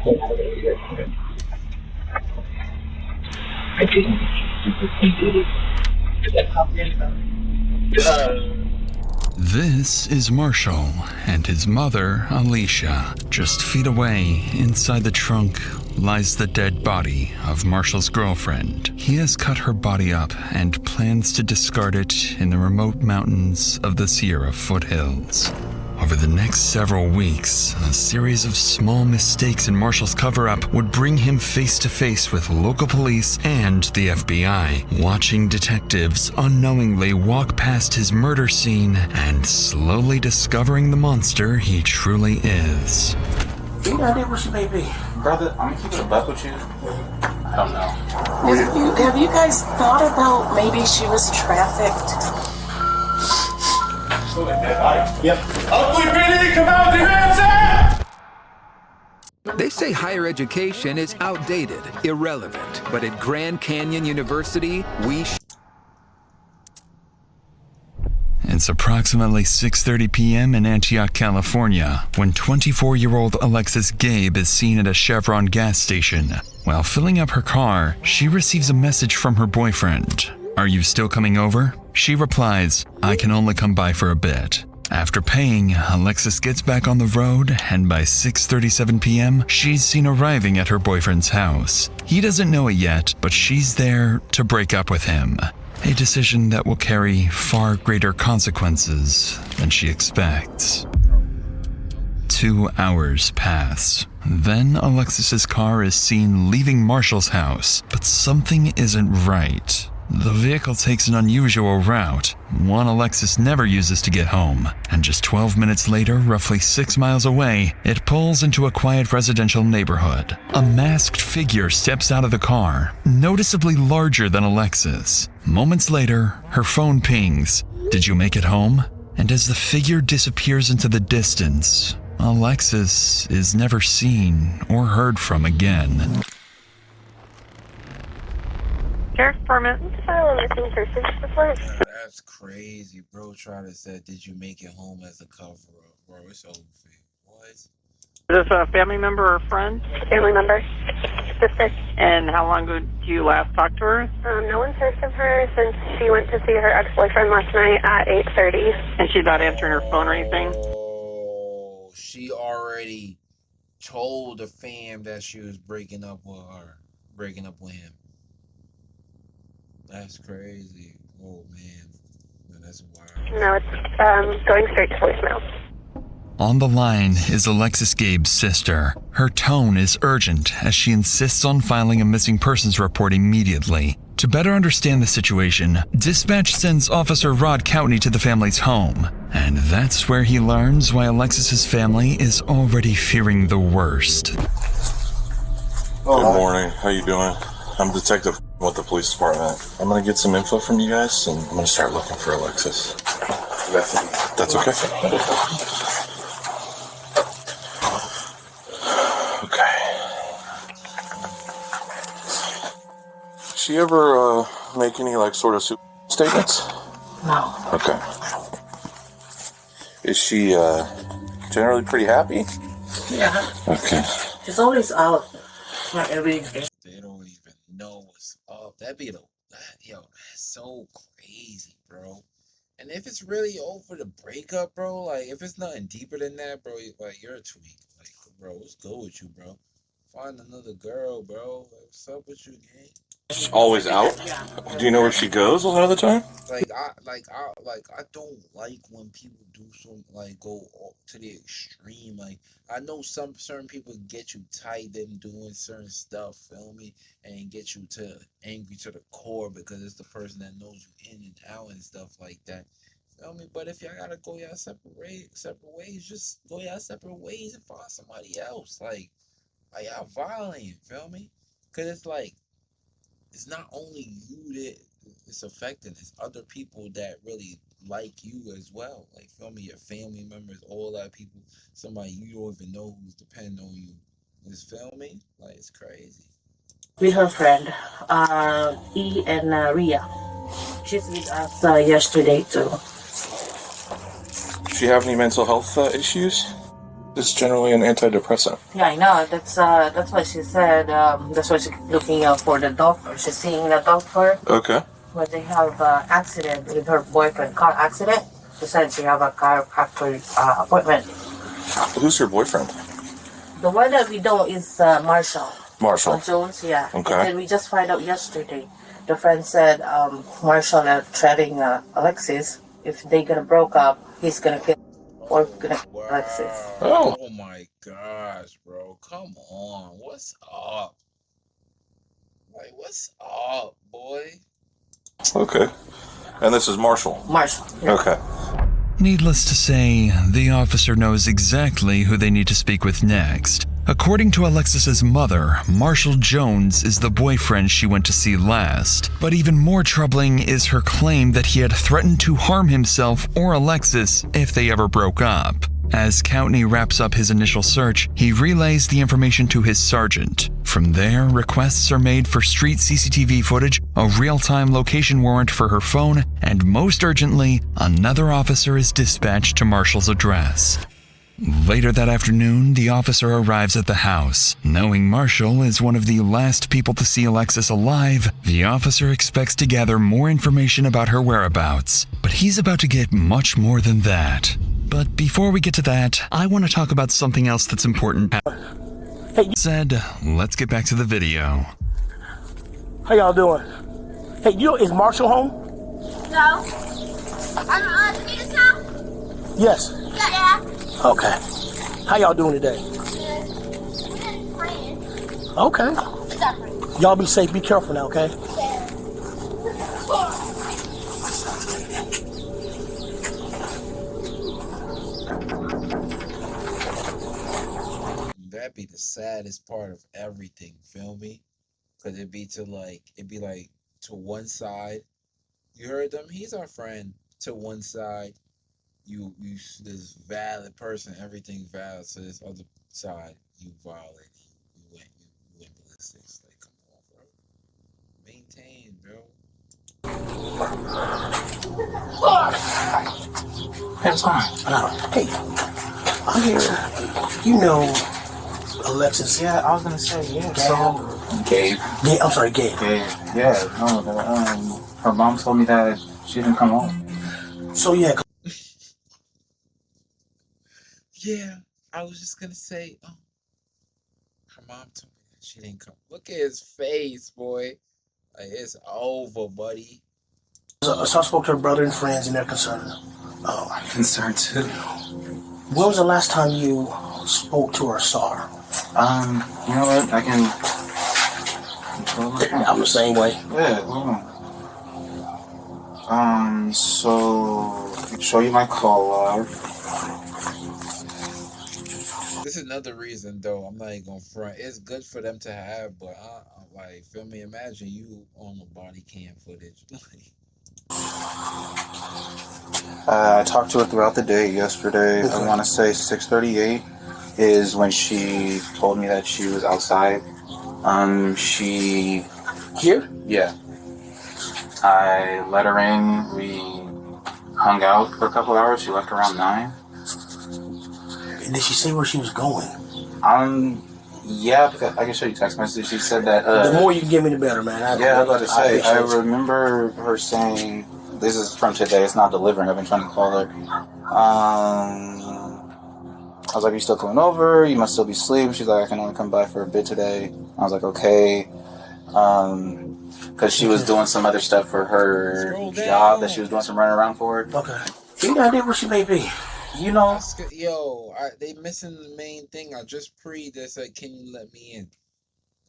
I didn't. This is Marshall and his mother, Alicia. Just feet away, inside the trunk, lies the dead body of Marshall's girlfriend. He has cut her body up and plans to discard it in the remote mountains of the Sierra foothills. Over the next several weeks, a series of small mistakes in Marshall's cover-up would bring him face to face with local police and the FBI, watching detectives unknowingly walk past his murder scene and slowly discovering the monster he truly is. Any idea where she may be? Brother, I'm gonna keep it a buck with you. I don't know. Have you guys thought about maybe she was trafficked? Yep. Ugly PD, come out with your hands up! They say higher education is outdated, irrelevant, but at Grand Canyon University, It's approximately 6:30 p.m. in Antioch, California, when 24-year-old Alexis Gabe is seen at a Chevron gas station. While filling up her car, she receives a message from her boyfriend. "Are you still coming over?" She replies, "I can only come by for a bit." After paying, Alexis gets back on the road, and by 6:37 p.m., she's seen arriving at her boyfriend's house. He doesn't know it yet, but she's there to break up with him. A decision that will carry far greater consequences than she expects. 2 hours pass. Then Alexis's car is seen leaving Marshall's house, but something isn't right. The vehicle takes an unusual route, one Alexis never uses to get home, and just 12 minutes later, roughly 6 miles away, it pulls into a quiet residential neighborhood. A masked figure steps out of the car, noticeably larger than Alexis. Moments later, her phone pings, "Did you make it home?" And as the figure disappears into the distance, Alexis is never seen or heard from again. Sheriff's Department. File a missing person report. That's crazy, bro. Try to say, "Did you make it home?" as a cover up, bro. It's over for you. What? Is this a family member or friend? Family member. Sister. And how long ago did you last talk to her? No one's heard from her since she went to see her ex-boyfriend last night at 8:30. And she's not answering her phone or anything? Oh, she already told the fam that she was breaking up with him. That's crazy. Oh, man. That's wild. No, it's going straight to voicemail. On the line is Alexis Gabe's sister. Her tone is urgent as she insists on filing a missing persons report immediately. To better understand the situation, dispatch sends Officer Rod Coutney to the family's home. And that's where he learns why Alexis's family is already fearing the worst. Good morning. How you doing? I'm a detective with the police department. I'm gonna get some info from you guys, and I'm gonna start looking for Alexis. That's okay. Okay. She ever make any sort of statements? No. Okay. Is she generally pretty happy? Yeah. Okay. She's always out. Not every day. They don't even know what's up. That's so crazy, bro. And if it's really over the breakup, bro, if it's nothing deeper than that, bro, you're a tweak. Bro, what's good with you, bro? Find another girl, bro. What's up with you, gang? She's always out. Do you know where she goes a lot of the time? I don't like when people do go to the extreme. I know some certain people get you tight them doing certain stuff, feel me, and get you angry to the core because it's the person that knows you in and out and stuff like that. Feel me? But if y'all gotta go y'all separate ways, just go y'all separate ways and find somebody else. Y'all violent, feel me? Cause it's not only you that it's affecting, it's other people that really like you as well. Feel me? Your family members, all that people, somebody you don't even know who's depending on you. Just feel me? It's crazy. With her friend, E and Ria. She's with us yesterday too. Does she have any mental health issues? It's generally an antidepressant. Yeah, I know. That's what she said. That's why she's looking for the doctor. She's seeing the doctor. Okay. When they have an accident with her boyfriend, car accident. She said she have a chiropractor appointment. Who's your boyfriend? The one that we know is Marshall. Marshall. Jones, yeah. Okay. And then we just find out yesterday. The friend said Marshall threatening Alexis. If they gonna broke up, he's gonna kill or gonna kill Alexis. Oh. Oh my gosh, bro. Come on. What's up? Like, what's up, boy? Okay. And this is Marshall. Marshall. Yeah. Okay. Needless to say, the officer knows exactly who they need to speak with next. According to Alexis's mother, Marshall Jones is the boyfriend she went to see last. But even more troubling is her claim that he had threatened to harm himself or Alexis if they ever broke up. As Coutney wraps up his initial search, he relays the information to his sergeant. From there, requests are made for street CCTV footage, a real-time location warrant for her phone, and most urgently, another officer is dispatched to Marshall's address. Later that afternoon, the officer arrives at the house. Knowing Marshall is one of the last people to see Alexis alive, the officer expects to gather more information about her whereabouts. But he's about to get much more than that. But before we get to that, I want to talk about something else that's important. Said, let's get back to the video. How y'all doing? Hey, is Marshall home? No. I'm in his house? Yes. Yeah. Okay. How y'all doing today? Good. Friend. Okay. What's up, friend? Y'all be safe. Be careful now, okay? That'd be the saddest part of everything, feel me? Cause it'd be like to one side, you heard them, he's our friend. To one side, you this valid person, everything valid. To this other side, you violated. You went ballistics. Like, come on, bro. Maintain, bro. Hey, what's going on? Hey, I'm here. You know Alexis. Yeah, I was gonna say, yeah. So, Gabe. I'm sorry, Gabe. Gabe. Yeah, no, her mom told me that she didn't come home. So, yeah. Yeah, I was just gonna say, her mom told me that she didn't come. Look at his face, boy. Like, it's over, buddy. So I spoke to her brother and friends, and they're concerned. I'm concerned too. When was the last time you spoke to her or saw her? You know what? I can. I'm the same way. Yeah, hold on. So I can show you my call log. This is another reason, though. I'm not even gonna front. It's good for them to have, but like, feel me? Imagine you on the body cam footage. I talked to her throughout the day yesterday. I want to say 6:38 is when she told me that she was outside. She... Here? Yeah. I let her in. We hung out for a couple hours. She left around 9. And did she say where she was going? Yeah, because I can show you text messages. She said that... the more you can give me, the better, man. I was about to say, I remember her saying... This is from today. It's not delivering. I've been trying to call her. I was like, "Are you still coming over? You must still be asleep." She's like, "I can only come by for a bit today." I was like, "Okay." Because she was doing some other stuff for her job that she was doing some running around for. Okay. You got idea where she may be? You know? Yo, they missing the main thing. I just they said, "Can you let me in?"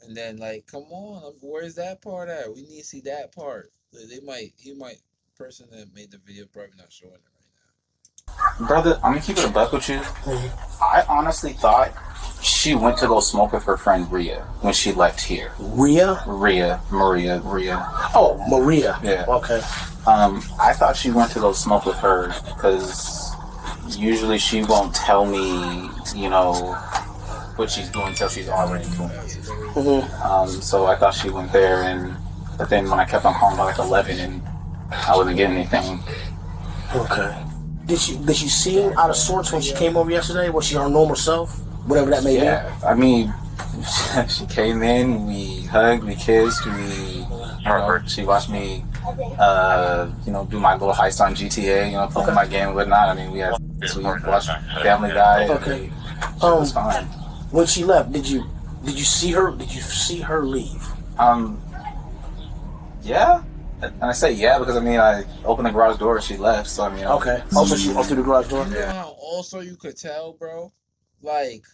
And then, like, come on, where's that part at? We need to see that part. He might. Person that made the video probably not showing it right now. Brother, I'm gonna keep it a buck with you. I honestly thought she went to go smoke with her friend Rhea when she left here. Maria. Oh, Maria. Yeah. Okay. I thought she went to go smoke with her because usually she won't tell me, you know, what she's doing until she's already doing it. Mm-hmm. So I thought she went there, but then when I kept on calling by like 11 and I wasn't getting anything. Okay. Did you see her out of sorts when she came over yesterday? Was she her normal self? Whatever that may be. Yeah, I mean, she came in, we hugged, we kissed, she watched me, do my little heist on GTA, playing my game and whatnot. I mean, we watched Family Guy. Okay. It was fine. When she left, did you see her? Did you see her leave? Yeah. And I say yeah because I opened the garage door and she left. So Okay. Also, she opened the garage door. You know how also you could tell, bro? Like,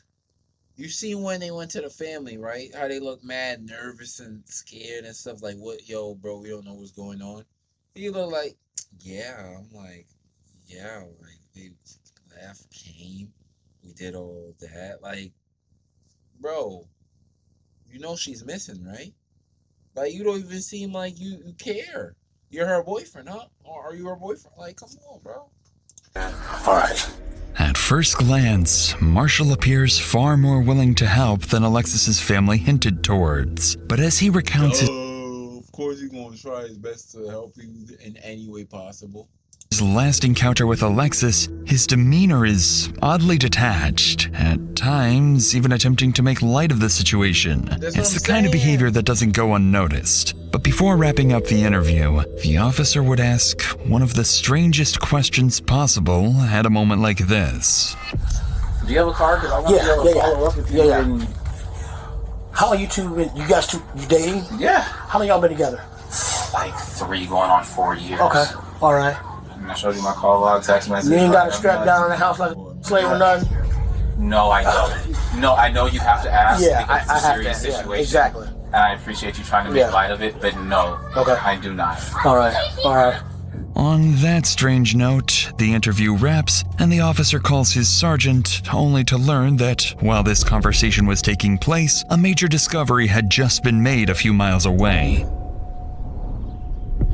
you see when they went to the family, right? How they look mad, nervous, and scared and stuff. Like, what, yo, bro? We don't know what's going on. You look like, yeah. I'm like, yeah. Like, they left, came, we did all that. Like, bro, you know she's missing, right? Like, you don't even seem like you care. You're her boyfriend, huh? Or are you her boyfriend? Like, come on, bro. All right. At first glance, Marshall appears far more willing to help than Alexis's family hinted towards. But as he recounts Of course he's going to try his best to help you in any way possible. his last encounter with Alexis, his demeanor is oddly detached, at times even attempting to make light of the situation. It's the kind of behavior that doesn't go unnoticed. But before wrapping up the interview, the officer would ask one of the strangest questions possible at a moment like this. Do you have a car? Because I want to be able to follow up with you. Yeah. How long you two been? You guys two, you dating? Yeah. How long y'all been together? Like 3 going on 4 years. Okay. All right. And I showed you my call log, text message. You ain't got a strap down in the house like a slave or nothing? No, I don't. No, I know you have to ask Yeah, because it's a I serious have to. Yeah, situation. exactly. And I appreciate you trying to make light of it, but no. Okay. I do not. All right. All right. On that strange note, the interview wraps, and the officer calls his sergeant, only to learn that, while this conversation was taking place, a major discovery had just been made a few miles away.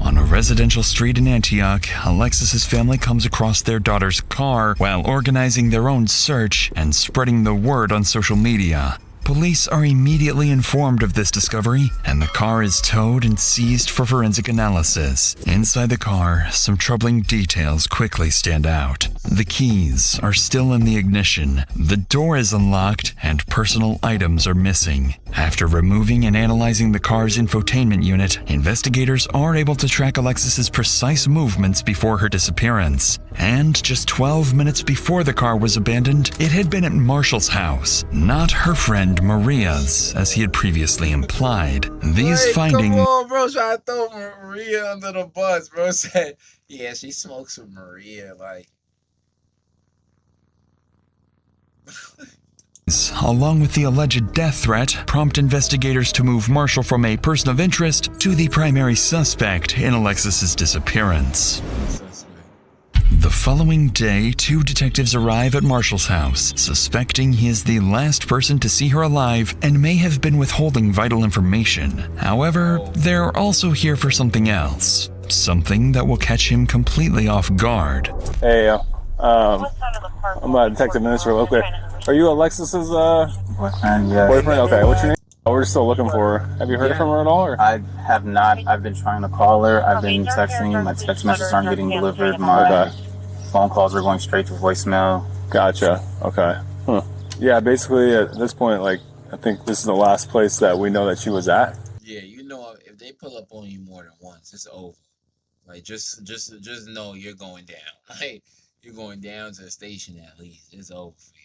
On a residential street in Antioch, Alexis's family comes across their daughter's car while organizing their own search and spreading the word on social media. Police are immediately informed of this discovery, and the car is towed and seized for forensic analysis. Inside the car, some troubling details quickly stand out. The keys are still in the ignition, the door is unlocked, and personal items are missing. After removing and analyzing the car's infotainment unit, investigators are able to track Alexis's precise movements before her disappearance. And just 12 minutes before the car was abandoned, it had been at Marshall's house, not her friend Maria's, as he had previously implied. These findings... Come on, bro, try to throw Maria under the bus. Bro said, yeah, she smokes with Maria, like... along with the alleged death threat, prompt investigators to move Marshall from a person of interest to the primary suspect in Alexis's disappearance. The following day, 2 detectives arrive at Marshall's house, suspecting he is the last person to see her alive and may have been withholding vital information. However, they're also here for something else. Something that will catch him completely off guard. Hey, I'm a detective minister real quick. Are you Alexis's Boyfriend, yeah. boyfriend? Okay, what's your name? We're still looking for her. Have you heard from her at all? Or? I have not. I've been trying to call her. I've been texting. My text messages aren't getting delivered. My phone calls are going straight to voicemail. Gotcha. Okay. Yeah, basically at this point, like, I think this is the last place that we know that she was at. Yeah, you know, if they pull up on you more than once, it's over. Like, just know you're going down. Like, you're going down to the station at least. It's over for you.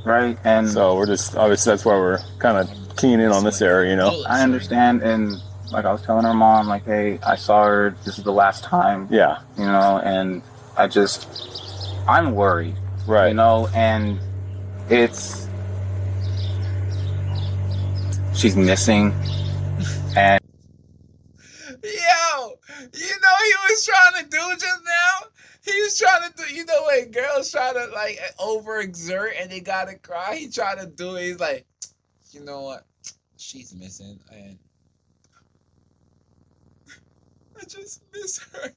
Right, and so we're just, obviously that's why we're kind of keying in on this area, you know? I understand, and like I was telling her mom, like, hey, I saw her, this is the last time. Yeah. You know, and I'm worried. Right. You know, and she's missing, and... Yo, you know he was trying to do just now? He was trying to do, you know, when girls try to, like, overexert and they gotta cry, he tried to do it. He's like, you know what? She's missing, and I just miss her.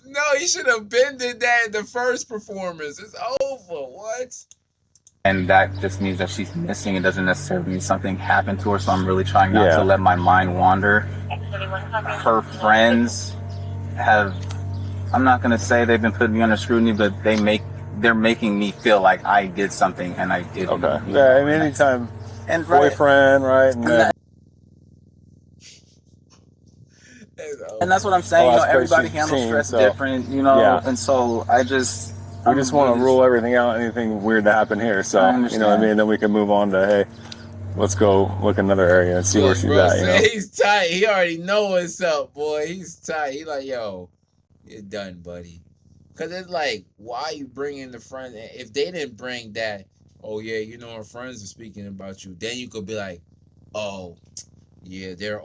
No, he should have been did that in the first performance. It's over. What? And that just means that she's missing. It doesn't necessarily mean something happened to her, so I'm really trying not to let my mind wander. Her friends have I'm not gonna say they've been putting me under scrutiny, but they're making me feel like I did something and I didn't. Okay. Yeah, I mean, anytime And boyfriend, right? And that's what I'm saying. last place Everybody you've handles seen, stress so- different, Yeah. and so We just want to rule everything out, anything weird to happen here. So, I you know what I understand. mean? Then we can move on to, hey, let's go look another area and see where she's Bro at, you know? said he's tight. He already know what's up, boy. He's tight. He like, yo, you're done, buddy. Because it's like, why you bringing the friends? If they didn't bring that, oh, yeah, our friends are speaking about you, then you could be like, oh, yeah, they're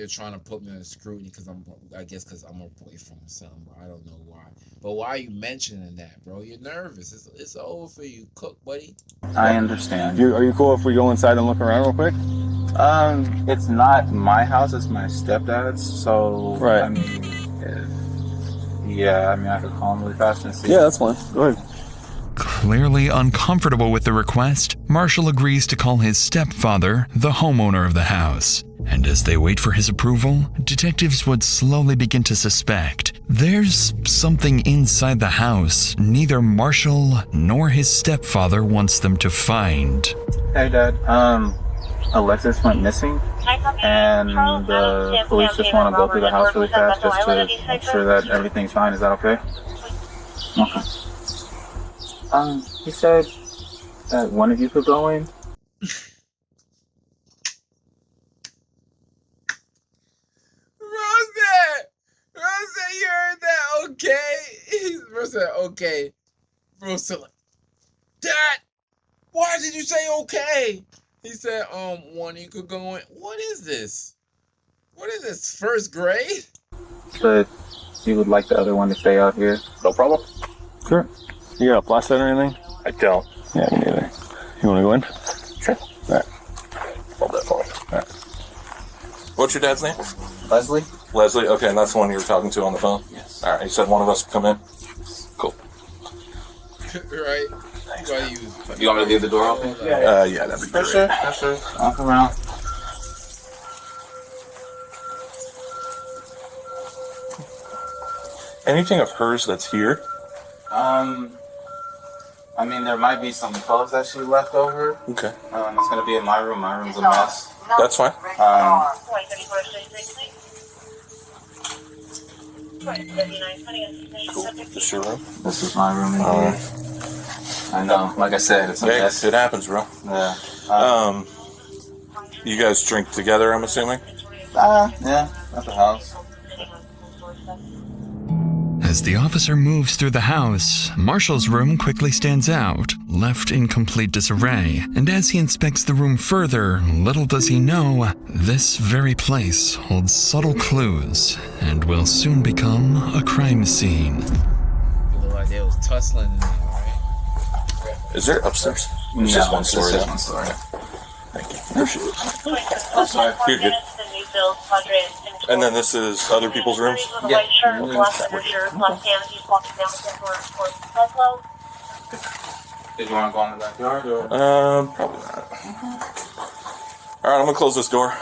trying to put me on scrutiny because I guess because I'm a boyfriend or something. I don't know why. But why are you mentioning that, bro? You're nervous. It's over for you. Cook, buddy. I understand. Are you cool if we go inside and look around real quick? It's not my house, it's my stepdad's, so Right. I mean, I could call him really fast and see. Yeah, that's fine. Go ahead. Clearly uncomfortable with the request, Marshall agrees to call his stepfather the homeowner of the house. And as they wait for his approval, detectives would slowly begin to suspect there's something inside the house neither Marshall nor his stepfather wants them to find. Hey, Dad. Alexis went missing, and the police just want to go through the house really fast just to make sure that everything's fine. Is that okay? Okay. He said that one of you could go in. Rose, you heard that? Okay. Rose said, okay. Rose said, Dad, why did you say okay? He said, one you could go in. What is this? What is this, first grade? But you would like the other one to stay out here. No problem. Sure. You got a flashlight or anything? I don't. Yeah, me neither. You want to go in? Sure. All right. Hold that for me. All right. What's your dad's name? Leslie? Leslie. Okay, and that's the one you were talking to on the phone? Yes. All right, he said one of us would come in. Cool. Right? You want me to leave the door open? Yeah, that'd be great. For sure. I'll come around. Anything of hers that's here? I mean, there might be some clothes that she left over. Okay. It's gonna be in my room. My room's a mess. That's fine. Cool. This your room? This is my room. I know. Like I said, it's a Yeah, mess. it happens, bro. Yeah. You guys drink together, I'm assuming? Yeah. At the house. As the officer moves through the house, Marshall's room quickly stands out, left in complete disarray. And as he inspects the room further, little does he know, this very place holds subtle clues and will soon become a crime scene. It looked like they was tussling in there, right? Is there upstairs? No, It's just one story. Just one story. Thank you. Appreciate it. I'm sorry. You're good. And then this is other people's rooms? Yeah. Did you want to go in the backyard or? Probably not. Alright, I'm gonna close this door.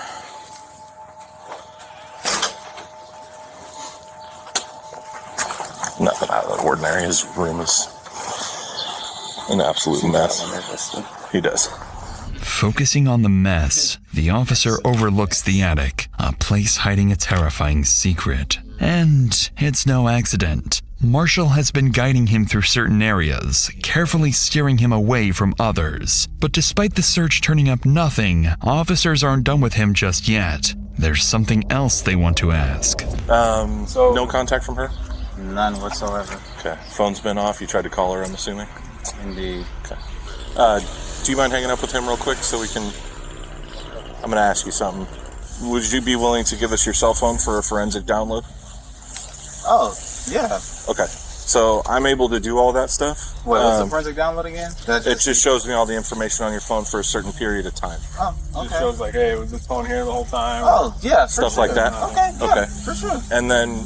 Nothing out of the ordinary. His room is an absolute mess. He does. Focusing on the mess, the officer overlooks the attic, a place hiding a terrifying secret. And it's no accident. Marshall has been guiding him through certain areas, carefully steering him away from others. But despite the search turning up nothing, officers aren't done with him just yet. There's something else they want to ask. No contact from her? None whatsoever. Okay. Phone's been off. You tried to call her, I'm assuming? Indeed. Okay. Do you mind hanging up with him real quick so we can... I'm going to ask you something. Would you be willing to give us your cell phone for a forensic download? Oh, yeah. Okay. So I'm able to do all that stuff. What's the forensic download again? It just shows me all the information on your phone for a certain period of time. Oh, okay. It shows like, hey, was this phone here the whole time? Oh, yeah. Stuff like that. Okay, yeah, Okay. for sure. And then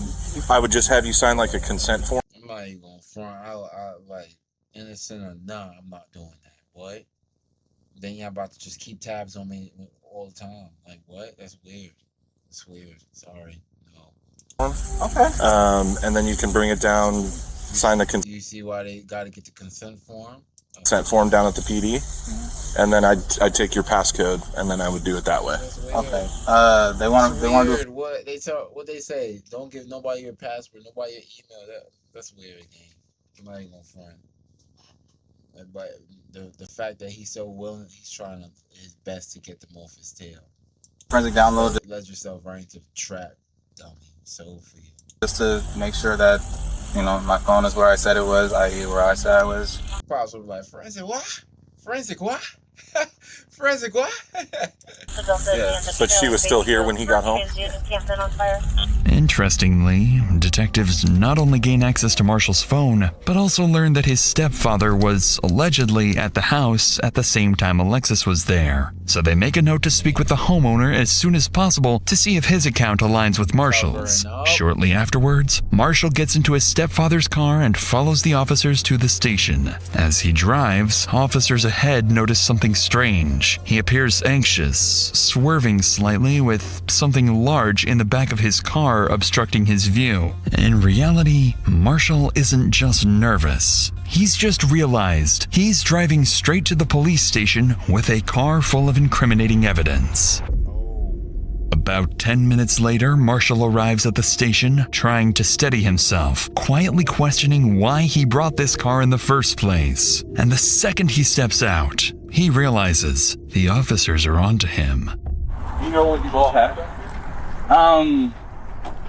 I would just have you sign like a consent form. I'm not even gonna front. I like, innocent or not, I'm not doing that. What? Then y'all about to just keep tabs on me all the time. Like, what? That's weird. It's weird. Sorry. No. Okay. And then you can bring it down, sign the Do you see why they got to get the consent form? consent form down at the PD, and then I'd take your passcode, and then I would do it that way. Okay. They want to do. What they say? Don't give nobody your password, nobody your email. That's weird, gang. I'm not even gonna front. But the fact that he's so willing, he's trying his best to get them off his tail. Forensic download. Let yourself right into the trap, dummy. So for you. Just to make sure that my phone is where I said it was, i.e. where I said I was. Pops would be like, forensic what? Forensic what? Forensic what? Yeah, but she was still here when he got home. Interestingly, detectives not only gain access to Marshall's phone, but also learn that his stepfather was allegedly at the house at the same time Alexis was there. So they make a note to speak with the homeowner as soon as possible to see if his account aligns with Marshall's. Shortly afterwards, Marshall gets into his stepfather's car and follows the officers to the station. As he drives, officers ahead notice something strange. He appears anxious, swerving slightly with something large in the back of his car obstructing his view. In reality, Marshall isn't just nervous. He's just realized he's driving straight to the police station with a car full of incriminating evidence. About 10 minutes later, Marshall arrives at the station, trying to steady himself, quietly questioning why he brought this car in the first place. And the second he steps out, he realizes the officers are onto him. You know what you all have?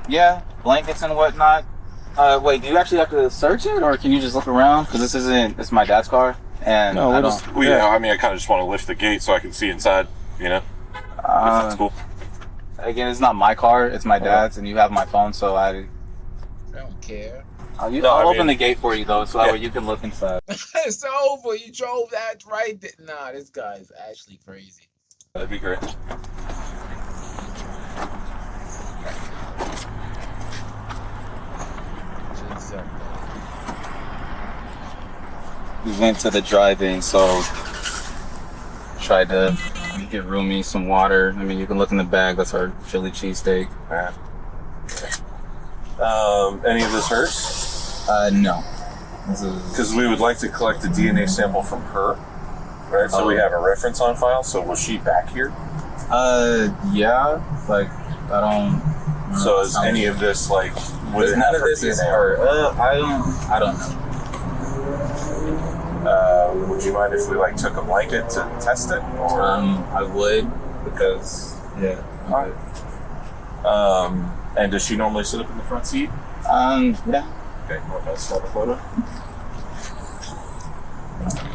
Yeah, blankets and whatnot. Wait, do you actually have to search it, or can you just look around? Because it's my dad's car, and No, I mean, I kind of just want to lift the gate so I can see inside, if that's cool. Again, it's not my car, it's my dad's, and you have my phone, so I don't care. I'll open the gate for you, though, so that way you can look inside. It's over. You drove that right there. Nah, this guy is actually crazy. That'd be great. We went to the drive-in, so tried to get Rumi some water. I mean, you can look in the bag. That's our Philly cheesesteak. Any of this hers? No. Because we would like to collect a DNA sample from her, right? So we have a reference on file. So was she back here? Yeah. Like, I don't. So is any of this like? None of this is her. I don't know. Would you mind if we took a blanket to test it? Or? I would, because yeah. And does she normally sit up in the front seat? Yeah. Okay, let's start a photo.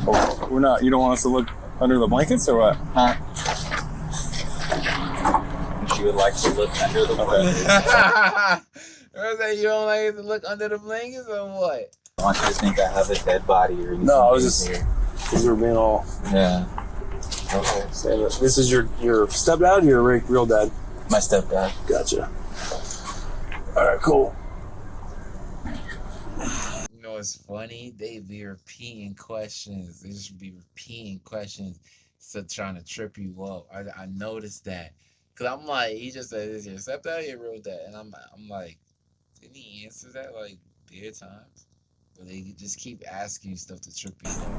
Oh, we're not. You don't want us to look under the blankets or what? She would like to look under the blankets. You don't like to look under the blankets or what? I want you to think I have a dead body or anything. No, I was just because we're being all. Yeah. Okay. So this is your stepdad or your real dad? My stepdad. Gotcha. All right, cool. You know what's funny? They be repeating questions. They just be repeating questions, so trying to trip you up. I noticed that, cause I'm like, he just said, "Is your stepdad or your real dad?" And I'm like, didn't he answer that like bare times? But they just keep asking you stuff to trip you up.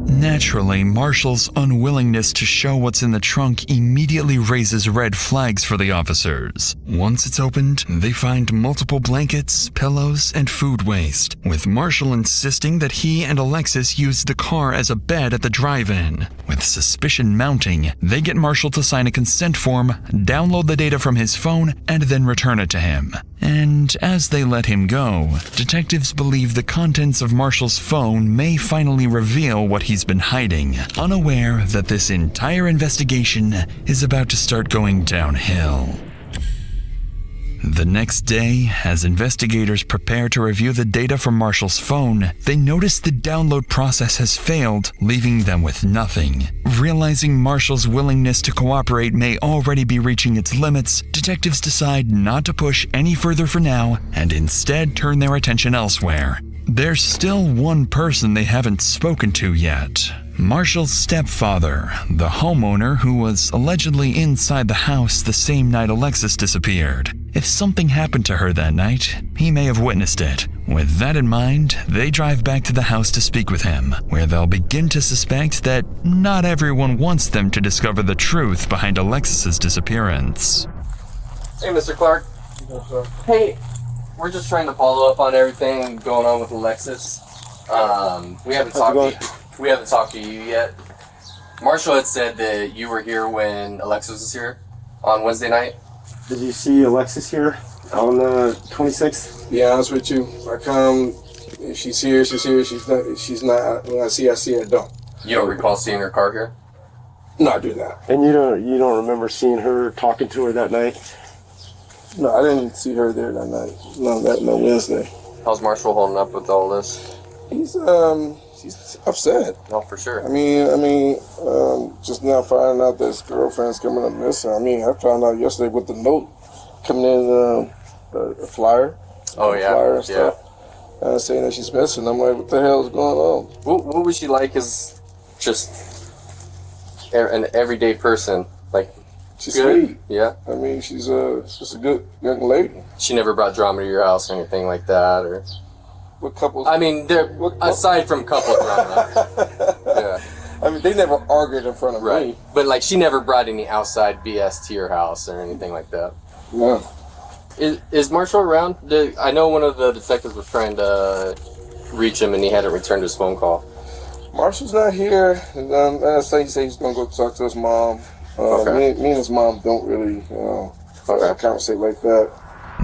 Naturally, Marshall's unwillingness to show what's in the trunk immediately raises red flags for the officers. Once it's opened, they find multiple blankets, pillows, and food waste, with Marshall insisting that he and Alexis used the car as a bed at the drive-in. With suspicion mounting, they get Marshall to sign a consent form, download the data from his phone, and then return it to him. And as they let him go, detectives believe the contents of Marshall's phone may finally reveal what he's been hiding, unaware that this entire investigation is about to start going downhill. The next day, as investigators prepare to review the data from Marshall's phone, they notice the download process has failed, leaving them with nothing. Realizing Marshall's willingness to cooperate may already be reaching its limits, detectives decide not to push any further for now and instead turn their attention elsewhere. there's still one person they haven't spoken to yet. Marshall's stepfather, the homeowner who was allegedly inside the house the same night Alexis disappeared. If something happened to her that night, he may have witnessed it. With that in mind, they drive back to the house to speak with him, where they'll begin to suspect that not everyone wants them to discover the truth behind Alexis's disappearance. Hey, Mr. Clark. Hey, we're just trying to follow up on everything going on with Alexis. We haven't talked to you yet. Marshall had said that you were here when Alexis was here on Wednesday night. Did you see Alexis here on the 26th? Be honest with you, I come. If she's here, she's here. She's not. When I see her, I don't. You don't recall seeing her car here? No, I do not. And you don't remember seeing her, talking to her that night? No, I didn't see her there that night. No Wednesday. How's Marshall holding up with all this? He's upset. No, for sure. I mean, just now finding out that his girlfriend's coming up missing. I mean, I found out yesterday with the note coming in, a flyer. Oh, yeah. Flyer and stuff. Saying that she's missing. I'm like, what the hell is going on? What was she like as just an everyday person? Like, she's good? Sweet. Yeah. I mean, she's just a good young lady. She never brought drama to your house or anything like that, or? What couples? I mean, aside from couple drama. Yeah. I mean, they never argued in front of me. But like, she never brought any outside BS to your house or anything like that. No. Is Marshall around? I know one of the detectives was trying to reach him and he hadn't returned his phone call. Marshall's not here. And last night he said he's gonna go talk to his mom. Okay. Me and his mom don't really, conversate like that.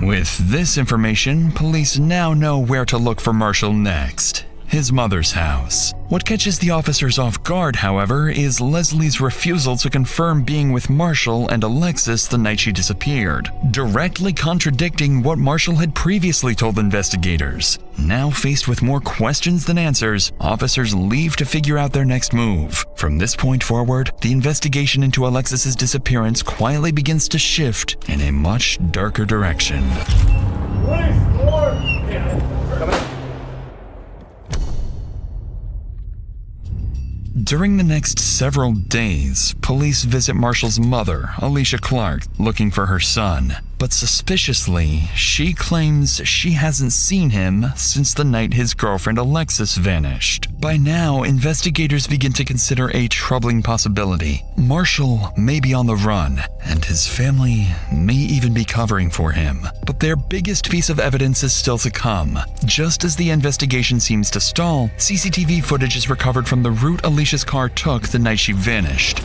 With this information, police now know where to look for Marshall next. His mother's house. What catches the officers off guard, however, is Leslie's refusal to confirm being with Marshall and Alexis the night she disappeared, directly contradicting what Marshall had previously told investigators. Now faced with more questions than answers, officers leave to figure out their next move. From this point forward, the investigation into Alexis's disappearance quietly begins to shift in a much darker direction. During the next several days, police visit Marshall's mother, Alicia Clark, looking for her son. But suspiciously, she claims she hasn't seen him since the night his girlfriend Alexis vanished. By now, investigators begin to consider a troubling possibility. Marshall may be on the run, and his family may even be covering for him. But their biggest piece of evidence is still to come. Just as the investigation seems to stall, CCTV footage is recovered from the route Alicia's car took the night she vanished.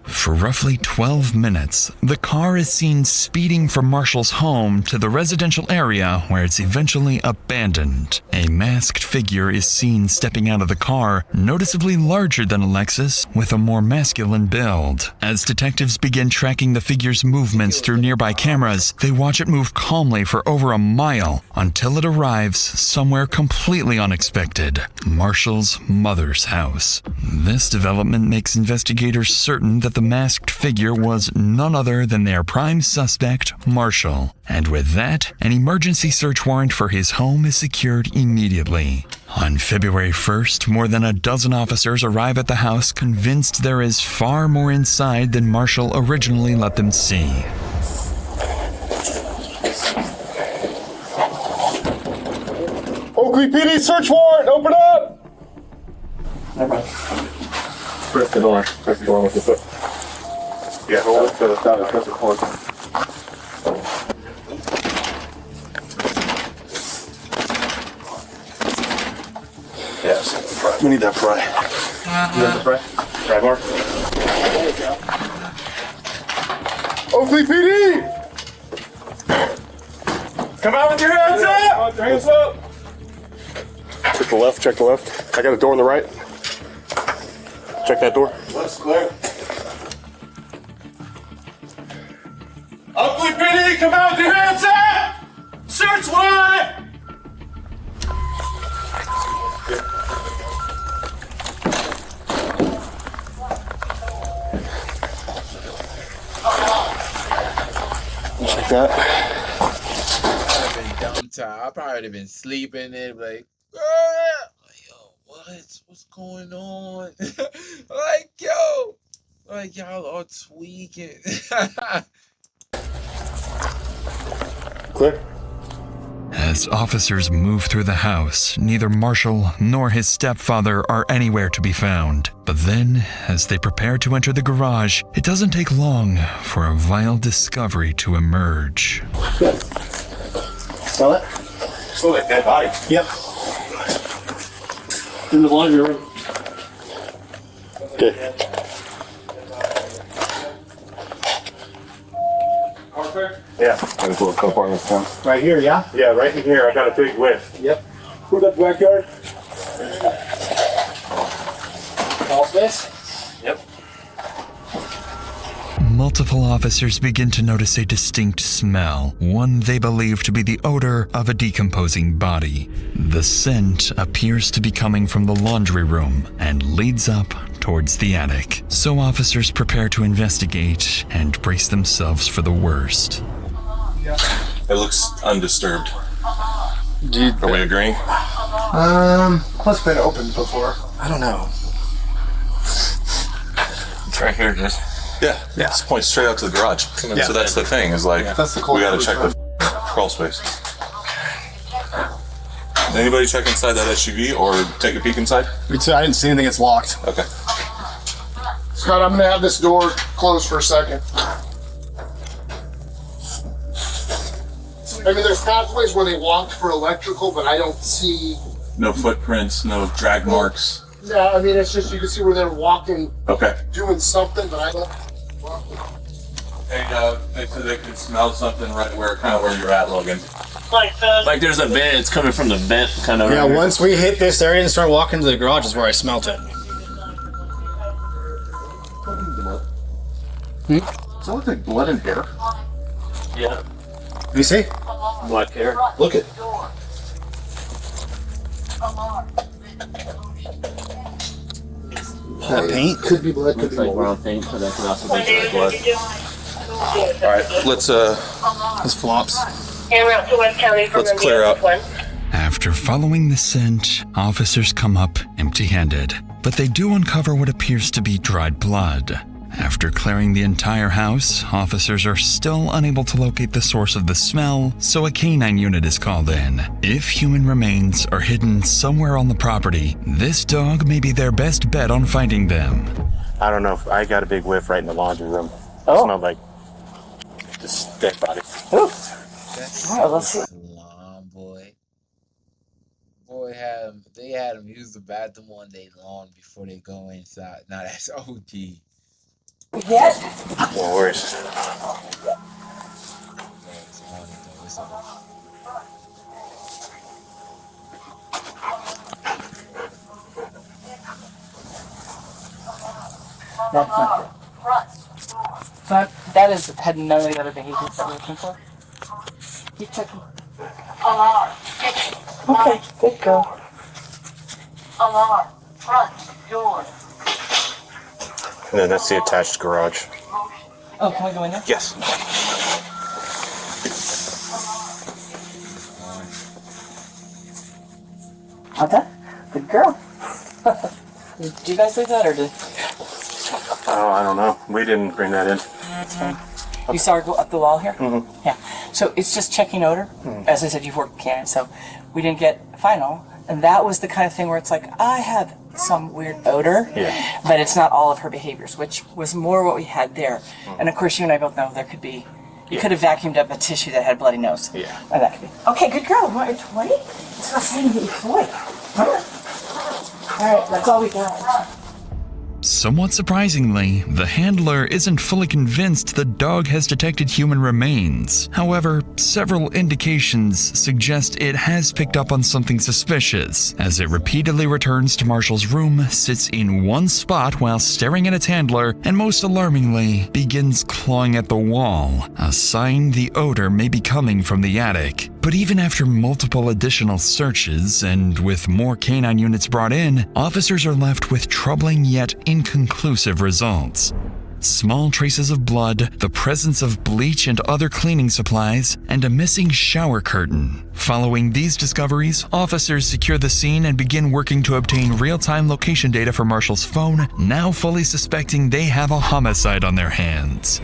For roughly 12 minutes, the car is seen speeding from Marshall's home to the residential area where it's eventually abandoned. A masked figure is seen stepping out of the car, noticeably larger than Alexis, with a more masculine build. As detectives begin tracking the figure's movements through nearby cameras, they watch it move calmly for over a mile until it arrives somewhere completely unexpected: Marshall's mother's house. This development makes investigators certain that the masked figure was none other than their prime suspect, Marshall. And with that, an emergency search warrant for his home is secured immediately. On February 1st, more than a dozen officers arrive at the house convinced there is far more inside than Marshall originally let them see. Oakley PD search warrant, open up! Press the door with your foot. Yeah, hold it to the side and press the cord. Yes, we need that pry. You have the pry? Pry bar? There you go. Oakley PD! Come out with your hands up! Hands up! Check the left, check the left. I got a door on the right. Check that door. Left's clear. Oakley PD, come out with your hands up! Search warrant! Check that. dumb time. I probably would have been sleeping there, like, ah! Like, yo, what's going on? Like, yo, like y'all are tweaking. Clear. As officers move through the house, neither Marshall nor his stepfather are anywhere to be found. But then, as they prepare to enter the garage, it doesn't take long for a vile discovery to emerge. Good. Smell it? Smell like dead body. Yep. In the laundry room. Okay. Yeah. There's a little compartment down. Right here, yeah? Yeah, right in here. I got a big whiff. Yep. Who that backyard? All space? Yep. Multiple officers begin to notice a distinct smell, one they believe to be the odor of a decomposing body. The scent appears to be coming from the laundry room and leads up towards the attic. So officers prepare to investigate and brace themselves for the worst. It looks undisturbed. Are we agreeing? Plus been opened before. I don't know. It's right here, dude. Yeah. This points straight out to the garage. Yeah. So that's the thing, is like, That's the cold we gotta part. check the crawl space. Anybody check inside that SUV or take a peek inside? I didn't see anything. It's locked. Okay. Scott, I'm gonna have this door closed for a second. I mean, there's pathways where they walked for electrical, but I don't see. No footprints, no drag marks. Yeah, I mean, it's just you can see where they're walking, Okay. doing something, but I don't. Hey, they said they could smell something right where you're at, Logan. Like there's a vent, it's coming from the vent kind of. Yeah, once we hit this area and start walking to the garage is where I smelt it. Does that look like blood and hair? Yeah. Let me see. Black hair. Look it. That paint? Could be blood, could Looks be like blood. brown paint, but that could also be blood. Alright, let's This flops. let's clear out. After following the scent, officers come up empty-handed, but they do uncover what appears to be dried blood. After clearing the entire house, officers are still unable to locate the source of the smell, so a canine unit is called in. If human remains are hidden somewhere on the property, this dog may be their best bet on finding them. I don't know. I got a big whiff right in the laundry room. Oh. It smelled like just dead body. Ooh. Alright, let's see. Salon, boy. Boy, they had him use the bathroom all day long before they go inside. Now that's OD. Yes. No worries. That's not good. So that had none of the other behaviors that we're looking for. Keep checking. Alarm. Okay, good girl. Alarm. Front door. And then that's the attached garage. Oh, can we go in there? Yes. Okay, good girl. Did you guys leave that or did? Oh, I don't know. We didn't bring that in. That's fine. You saw her go up the wall here? Mm-hmm. Yeah. So it's just checking odor. As I said, you've worked with cannons, so we didn't get final. And that was the kind of thing where it's like, I have some weird odor, Yeah. but it's not all of her behaviors, which was more what we had there. And of course, you and I both know there could be, you could have vacuumed up a tissue that had bloody nose. Yeah. And that could be. Okay, good girl. You want your toy? Let's go see and get your toy. All right, that's all we got. Somewhat surprisingly, the handler isn't fully convinced the dog has detected human remains. However, several indications suggest it has picked up on something suspicious, as it repeatedly returns to Marshall's room, sits in one spot while staring at its handler, and most alarmingly, begins clawing at the wall, a sign the odor may be coming from the attic. But even after multiple additional searches, and with more canine units brought in, officers are left with troubling yet inconclusive results. small traces of blood, the presence of bleach and other cleaning supplies, and a missing shower curtain. Following these discoveries, officers secure the scene and begin working to obtain real-time location data for Marshall's phone, now fully suspecting they have a homicide on their hands.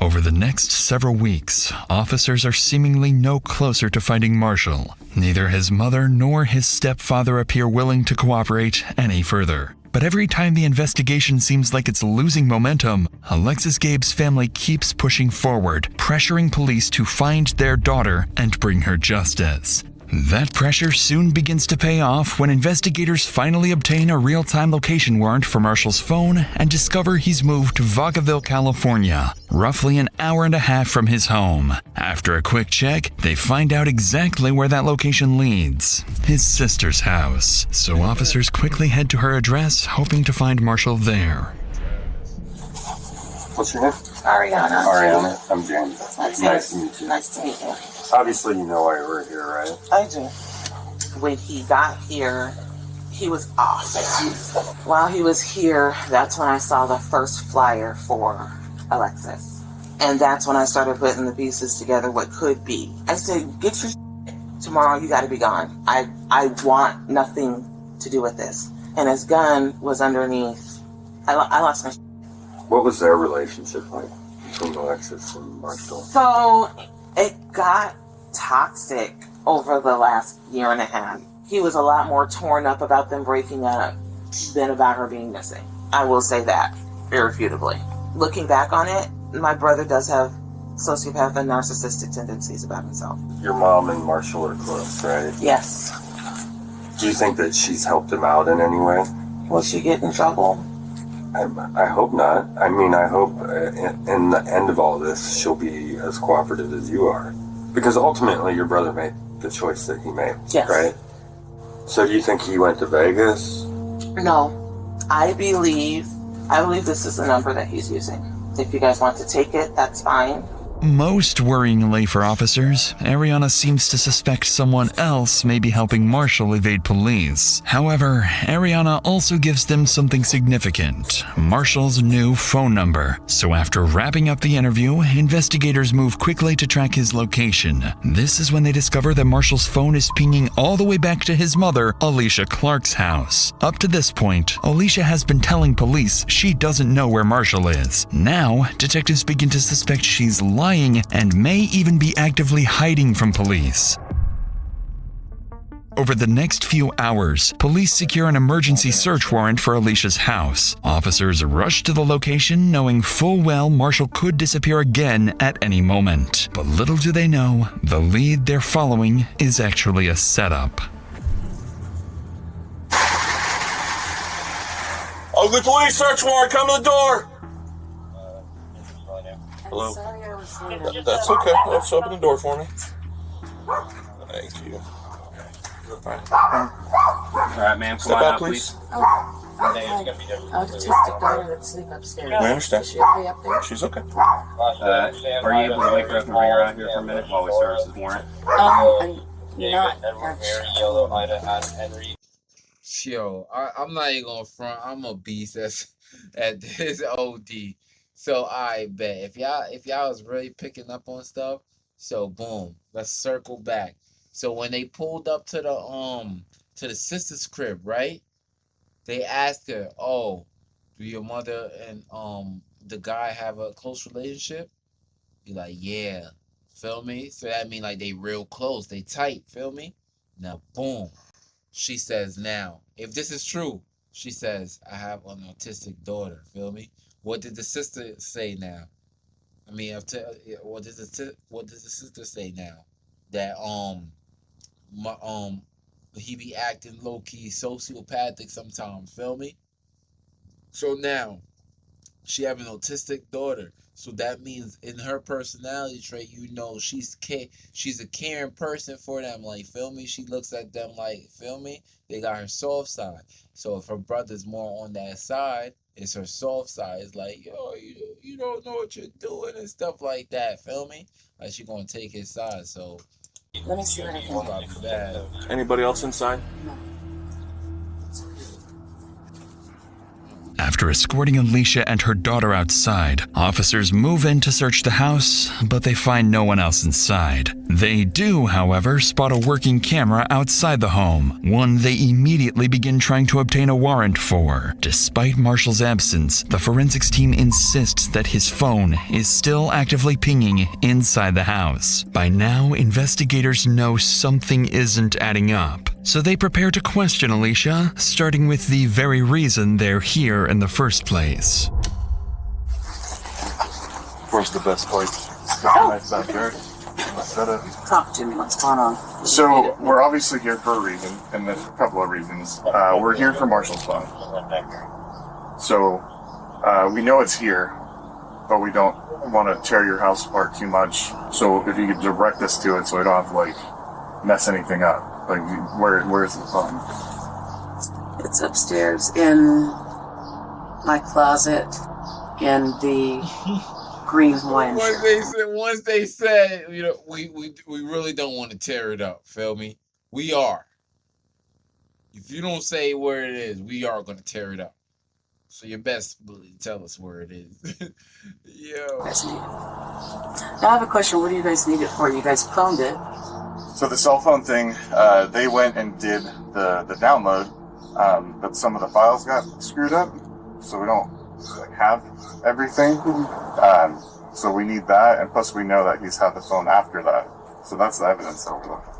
Over the next several weeks, officers are seemingly no closer to finding Marshall. Neither his mother nor his stepfather appear willing to cooperate any further. But every time the investigation seems like it's losing momentum, Alexis Gabe's family keeps pushing forward, pressuring police to find their daughter and bring her justice. That pressure soon begins to pay off when investigators finally obtain a real-time location warrant for Marshall's phone and discover he's moved to Vacaville, California, roughly an hour and a half from his home. After a quick check, they find out exactly where that location leads: his sister's house. So officers quickly head to her address, hoping to find Marshall there. What's your name? Ariana. Ariana. I'm James. Nice to meet you. Nice to meet you. Obviously, you know why we're here, right? I do. When he got here, he was off. While he was here, that's when I saw the first flyer for Alexis. And that's when I started putting the pieces together, what could be. I said, get your shit. Tomorrow you gotta be gone. I want nothing to do with this. And his gun was underneath. I lost my shit. What was their relationship like between Alexis and Marshall? So it got toxic over the last year and a half. He was a lot more torn up about them breaking up than about her being missing. I will say that, irrefutably. Looking back on it, my brother does have sociopath and narcissistic tendencies about himself. Your mom and Marshall are close, right? Yes. Do you think that she's helped him out in any way? Will she get in trouble? I hope not. I mean, I hope in the end of all this, she'll be as cooperative as you are. Because ultimately, your brother made the choice that he made, yes. Right? So do you think he went to Vegas? No. I believe this is the number that he's using. If you guys want to take it, that's fine. Most worryingly for officers, Ariana seems to suspect someone else may be helping Marshall evade police. However, Ariana also gives them something significant: Marshall's new phone number. So after wrapping up the interview, investigators move quickly to track his location. This is when they discover that Marshall's phone is pinging all the way back to his mother, Alicia Clark's house. Up to this point, Alicia has been telling police she doesn't know where Marshall is. Now, detectives begin to suspect she's lying and may even be actively hiding from police. Over the next few hours, police secure an emergency search warrant for Alicia's house. Officers rush to the location knowing full well Marshall could disappear again at any moment. But little do they know, the lead they're following is actually a setup. Ugly police search warrant, come to the door! Hello? That's okay. Let's open the door for me. Thank you. Alright, ma'am. Step out, please. Autistic daughter that's sleeping upstairs. I understand. Is she okay up there? She's okay. Are you able to wake her up and bring her out here for a minute while we service this warrant? I'm not. Yo, I'm not even gonna front. I'm a beast at this OD. So I bet if y'all was really picking up on stuff, so boom, let's circle back. So when they pulled up to the sister's crib, right? They asked her, "Oh, do your mother and the guy have a close relationship?" Be like, "Yeah." Feel me? So that mean like they real close, they tight, feel me? Now boom. She says now, if this is true, she says, "I have an autistic daughter," feel me? What did the sister say now? I mean, what does the sister say now? That he be acting low key sociopathic sometimes. Feel me? So now she have an autistic daughter. So that means in her personality trait, she's a caring person for them. Like, feel me? She looks at them like, feel me? They got her soft side. So if her brother's more on that side, it's her soft side. It's like, yo, you don't know what you're doing and stuff like that. Feel me? Like, she gonna take his side. So Let me see what I can do. Anybody else inside? After escorting Alicia and her daughter outside, officers move in to search the house, but they find no one else inside. They do, however, spot a working camera outside the home, one they immediately begin trying to obtain a warrant for. Despite Marshall's absence, the forensics team insists that his phone is still actively pinging inside the house. By now, investigators know something isn't adding up, so they prepare to question Alicia, starting with the very reason they're here in the first place. Where's the best place? Nice backyard. Talk to me. What's going on? So, we're obviously here for a reason, and there's a couple of reasons. We're here for Marshall's phone. So, we know it's here, but we don't want to tear your house apart too much. So, if you could direct us to it so we don't have to, like, mess anything up. Like, where is the phone? It's upstairs in my closet in the green Hawaiian shirt. Once they said, you know, we really don't want to tear it up. Feel me? We are. If you don't say where it is, we are going to tear it up. So you best tell us where it is. Yo. Now I have a question. What do you guys need it for? You guys cloned it. So the cell phone thing, they went and did the download, but some of the files got screwed up, so we don't have everything. So we need that, and plus we know that he's had the phone after that. So that's the evidence that we're looking for.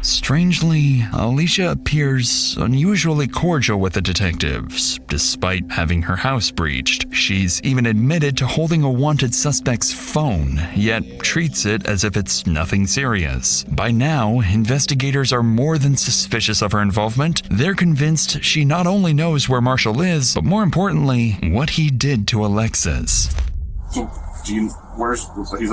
Strangely, Alicia appears unusually cordial with the detectives, despite having her house breached. She's even admitted to holding a wanted suspect's phone, yet treats it as if it's nothing serious. By now, investigators are more than suspicious of her involvement. They're convinced she not only knows where Marshall is, but more importantly, what he did to Alexis. So, he's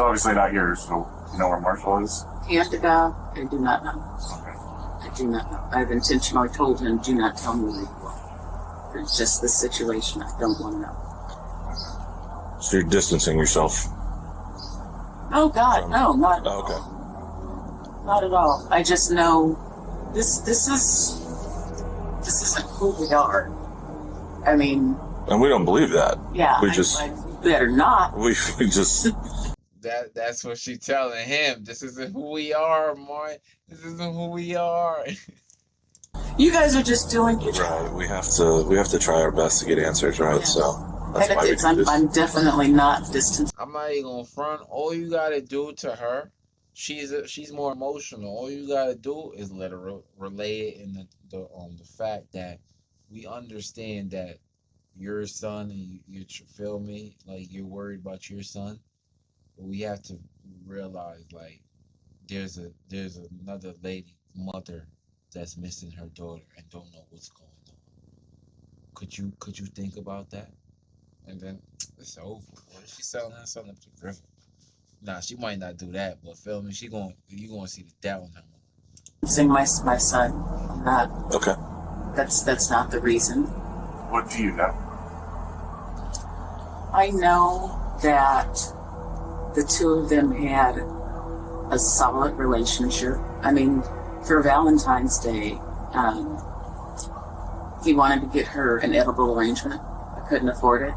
obviously not here, so you know where Marshall is? Hand to God, I do not know. I do not know. I've intentionally told him, do not tell me where you are. It's just the situation. I don't want to know. So you're distancing yourself? Oh God, no, not. Oh, okay. Not at all. I just know this isn't who we are. I mean. And we don't believe that. Yeah. We I better not. We just. That's what she's telling him. This isn't who we are, Mark. This isn't who we are. You guys are just doing your job. Right. We have to try our best to get answers right. Yeah. So that's why we do this. I'm definitely not distant. I'm not even gonna front. All you gotta do to her, she's more emotional. All you gotta do is let her relay it in the fact that we understand that your son and you feel me, like you're worried about your son. We have to realize, like, there's another lady, mother, that's missing her daughter and don't know what's going on. Could you think about that? And then it's over. What if she's selling her son up to Griffin? Nah, she might not do that, but feel me, you gonna see the doubt in her. Sing my son. Not okay. That's not the reason. What do you know? I know that the two of them had a solid relationship. I mean, for Valentine's Day, he wanted to get her an edible arrangement. I couldn't afford it.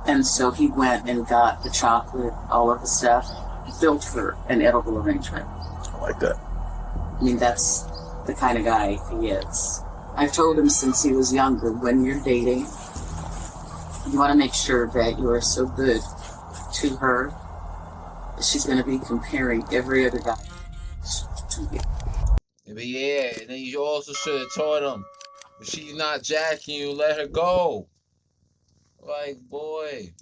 And so he went and got the chocolate, all of the stuff, built her an edible arrangement. I like that. I mean, that's the kind of guy he is. I've told him since he was younger, when you're dating, you want to make sure that you are so good to her that she's going to be comparing every other guy to you. But yeah, and then you also should have taught him, if she's not jacking you, let her go. Like, boy.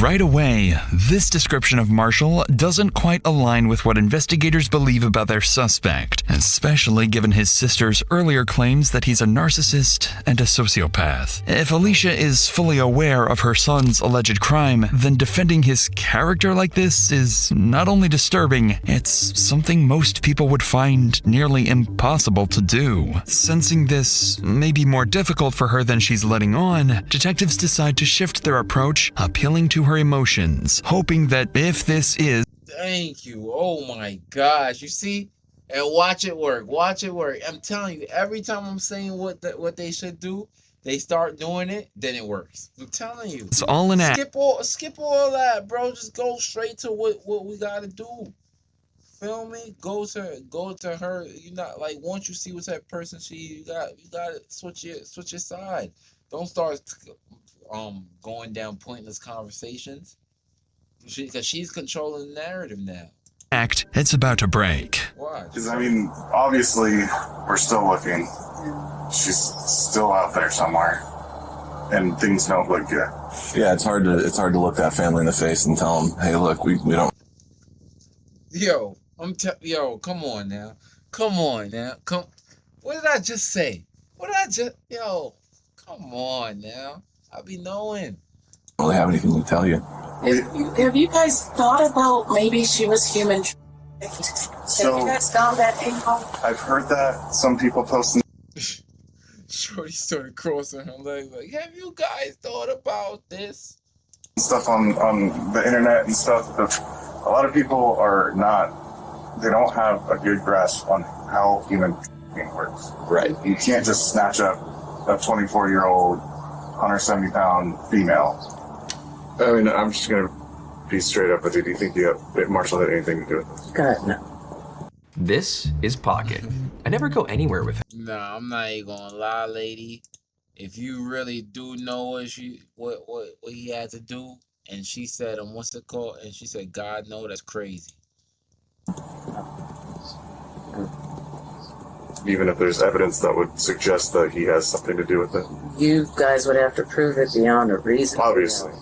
Right away, this description of Marshall doesn't quite align with what investigators believe about their suspect, especially given his sister's earlier claims that he's a narcissist and a sociopath. If Alicia is fully aware of her son's alleged crime, then defending his character like this is not only disturbing, it's something most people would find nearly impossible to do. Sensing this may be more difficult for her than she's letting on, detectives decide to shift their approach, appealing to her emotions, hoping that if this is... Thank you. Oh my gosh. You see? And watch it work. Watch it work. I'm telling you, every time I'm saying what they should do, They start doing it, then it works. I'm telling you. It's all an act. Skip all that, bro. Just go straight to what we gotta do. Feel me? Go to her. You not like once you see what type of person you got to switch your side. Don't start going down pointless conversations. Because she's controlling the narrative now. It's about to break. Why? Because I mean, obviously, we're still looking. She's still out there somewhere, and things don't look good. Yeah, it's hard to look that family in the face and tell them, hey, look, we don't. Yo, come on now. What did I just say? Come on now. I be knowing. Really have anything to tell you. Have you guys thought about maybe she was human? Have So, you guys gone that angle? I've heard that some people posting Shorty started crossing her legs like, have you guys thought about this? stuff on the internet and stuff. A lot of people they don't have a good grasp on how human works. Right. You can't just snatch up a 24-year-old, 170-pound female. I mean, I'm just going to be straight up with you. Do you think Marshall had anything to do with this? God, no. This is Pocket. I never go anywhere with him. Nah, I'm not even gonna lie, lady. If you really do know what he had to do, and she said, what's it called? And she said, God, no, that's crazy. Even if there's evidence that would suggest that he has something to do with it. You guys would have to prove it beyond a reason. Obviously.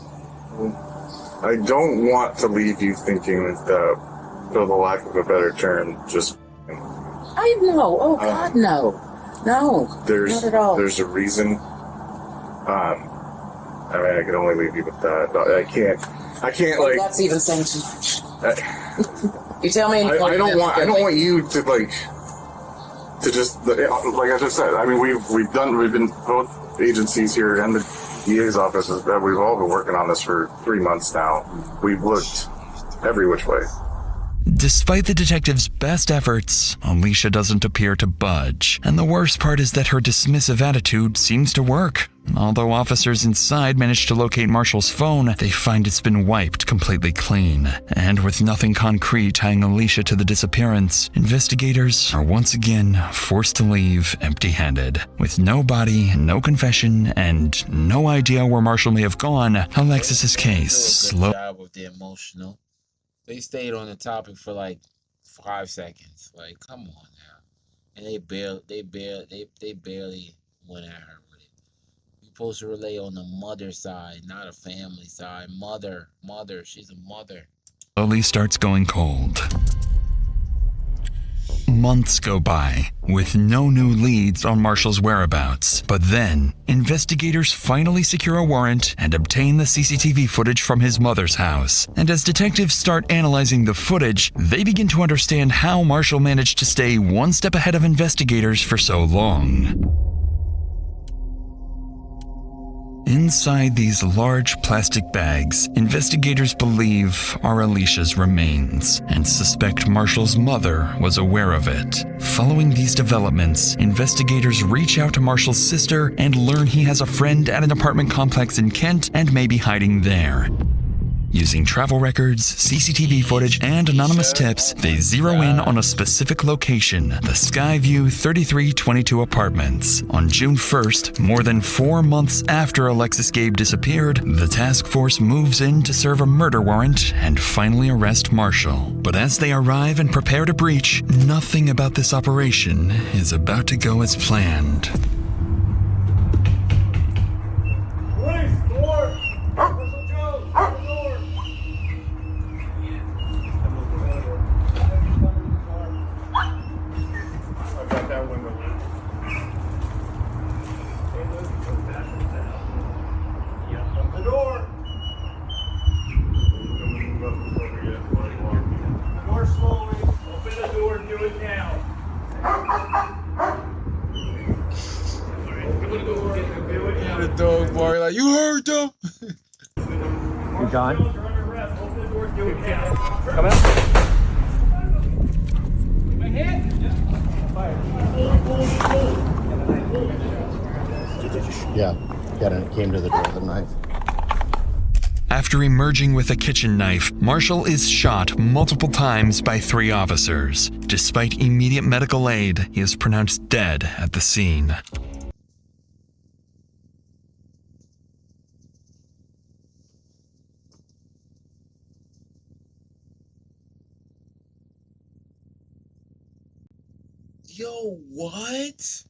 I don't want to leave you thinking that, for the lack of a better term, just... I know. Oh, God, no. No, not at all. There's a reason. I mean, I can only leave you with that. I can't Well, like... that's even saying too much. You tell me... I don't want you to, like... To just... Like I just said, I mean, we've been... Both agencies here and the DA's office, we've all been working on this for 3 months now. We've looked every which way. Despite the detective's best efforts, Alicia doesn't appear to budge. And the worst part is that her dismissive attitude seems to work. Although officers inside manage to locate Marshall's phone, they find it's been wiped completely clean. And with nothing concrete tying Alicia to the disappearance, investigators are once again forced to leave empty-handed. With no body, no confession, and no idea where Marshall may have gone, Alexis's case Good job with the emotional. They stayed on the topic for like 5 seconds. Like, come on now. And they barely went at her with it. You're supposed to relay on the mother side, not a family side. Mother. She's a mother. slowly starts going cold. Months go by, with no new leads on Marshall's whereabouts. But then, investigators finally secure a warrant and obtain the CCTV footage from his mother's house. And as detectives start analyzing the footage, they begin to understand how Marshall managed to stay one step ahead of investigators for so long. Inside these large plastic bags, investigators believe are Alicia's remains and suspect Marshall's mother was aware of it. Following these developments, investigators reach out to Marshall's sister and learn he has a friend at an apartment complex in Kent and may be hiding there. Using travel records, CCTV footage, and anonymous tips, they zero in on a specific location, the Skyview 3322 apartments. On June 1st, more than 4 months after Alexis Gabe disappeared, the task force moves in to serve a murder warrant and finally arrest Marshall. But as they arrive and prepare to breach, nothing about this operation is about to go as planned. The dog bark like, you heard them? You John? Come out. Yeah, came to the door with a knife. After emerging with a kitchen knife, Marshall is shot multiple times by 3 officers. Despite immediate medical aid, he is pronounced dead at the scene. Yo, what?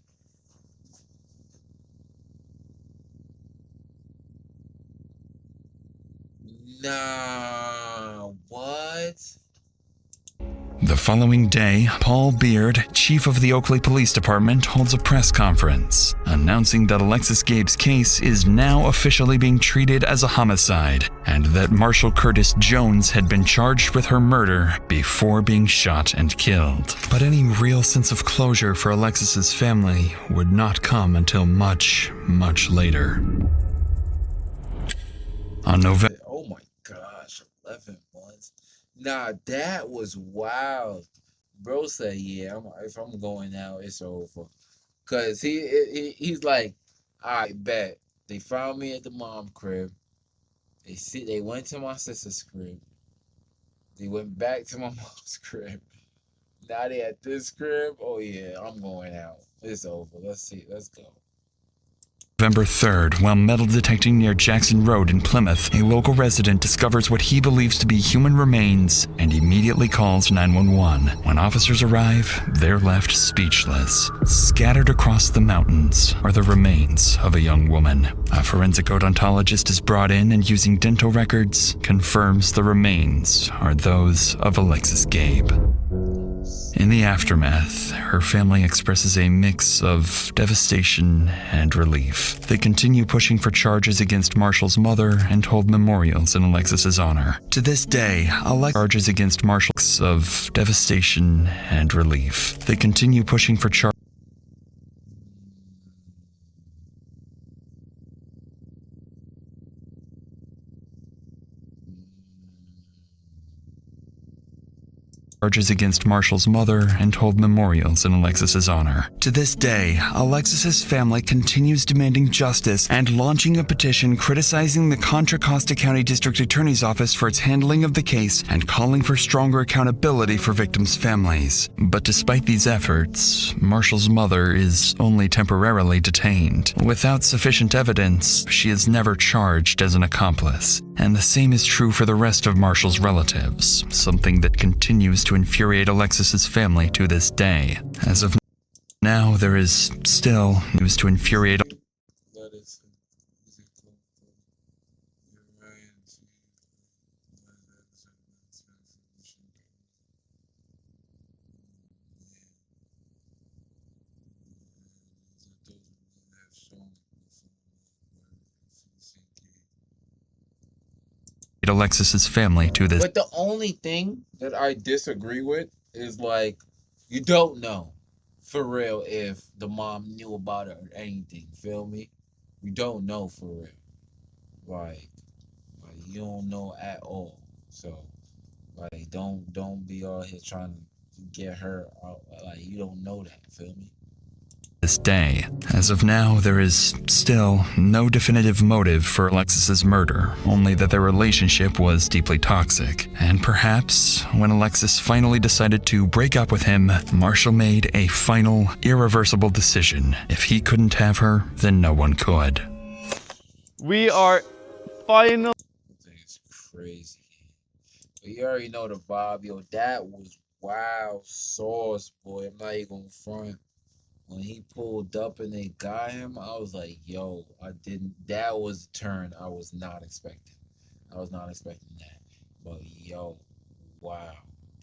Nah, what? The following day, Paul Beard, chief of the Oakley Police Department, holds a press conference, announcing that Alexis Gabe's case is now officially being treated as a homicide, and that Marshall Curtis Jones had been charged with her murder before being shot and killed. But any real sense of closure for Alexis's family would not come until much, much later. On November... Oh my gosh, 11 months. Nah, that was wild. Bro said, "Yeah, if I'm going out, it's over." Cause he's like, "I bet." They found me at the mom crib. They went to my sister's crib. They went back to my mom's crib. Now they at this crib. Oh yeah, I'm going out. It's over. Let's see. Let's go. November 3rd, while metal detecting near Jackson Road in Plymouth, a local resident discovers what he believes to be human remains and immediately calls 911. When officers arrive, they're left speechless. Scattered across the mountains are the remains of a young woman. A forensic odontologist is brought in and, using dental records, confirms the remains are those of Alexis Gabe. In the aftermath, her family expresses a mix of devastation and relief. They continue pushing for charges against Marshall's mother and hold memorials in Alexis's honor. To this day, charges against Marshall's of devastation and relief. They continue pushing for charges against Marshall's mother and hold memorials in Alexis's honor. To this day, Alexis's family continues demanding justice and launching a petition criticizing the Contra Costa County District Attorney's Office for its handling of the case and calling for stronger accountability for victims' families. But despite these efforts, Marshall's mother is only temporarily detained. Without sufficient evidence, she is never charged as an accomplice. And the same is true for the rest of Marshall's relatives, something that continues to infuriate Alexis's family to this day. As of now, there is still news to infuriate Alexis's family to this. But the only thing that I disagree with is, like, you don't know for real if the mom knew about it or anything. Feel me? You don't know for real. Like you don't know at all. So like don't be all here trying to get her out. Like you don't know that. Feel me? This day. As of now, there is still no definitive motive for Alexis's murder, only that their relationship was deeply toxic. And perhaps, when Alexis finally decided to break up with him, Marshall made a final, irreversible decision. If he couldn't have her, then no one could. We are final. It's crazy. But you already know the vibe, yo. That was wild sauce, boy. I'm not even gonna front. When he pulled up and they got him, I was like, yo, that was a turn I was not expecting. I was not expecting that. But yo, wow.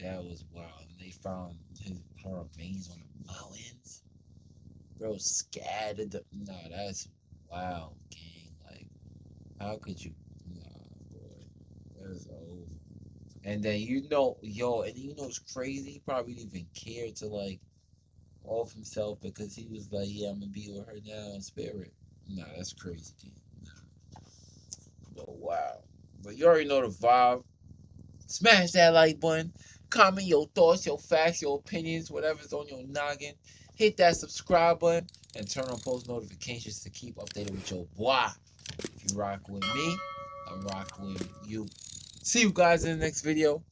That was wild. And they found her remains on the mountains. Bro, scattered the, nah, that's wild, gang. Like, how could you, nah, boy. That's over. And then it's crazy, he probably didn't even care to, like, off himself because he was like, yeah, I'm gonna be with her now in spirit. Nah, that's crazy, dude. Nah. But wow. But you already know the vibe. Smash that like button. Comment your thoughts, your facts, your opinions, whatever's on your noggin. Hit that subscribe button and turn on post notifications to keep updated with your boy. If you rock with me, I rock with you. See you guys in the next video.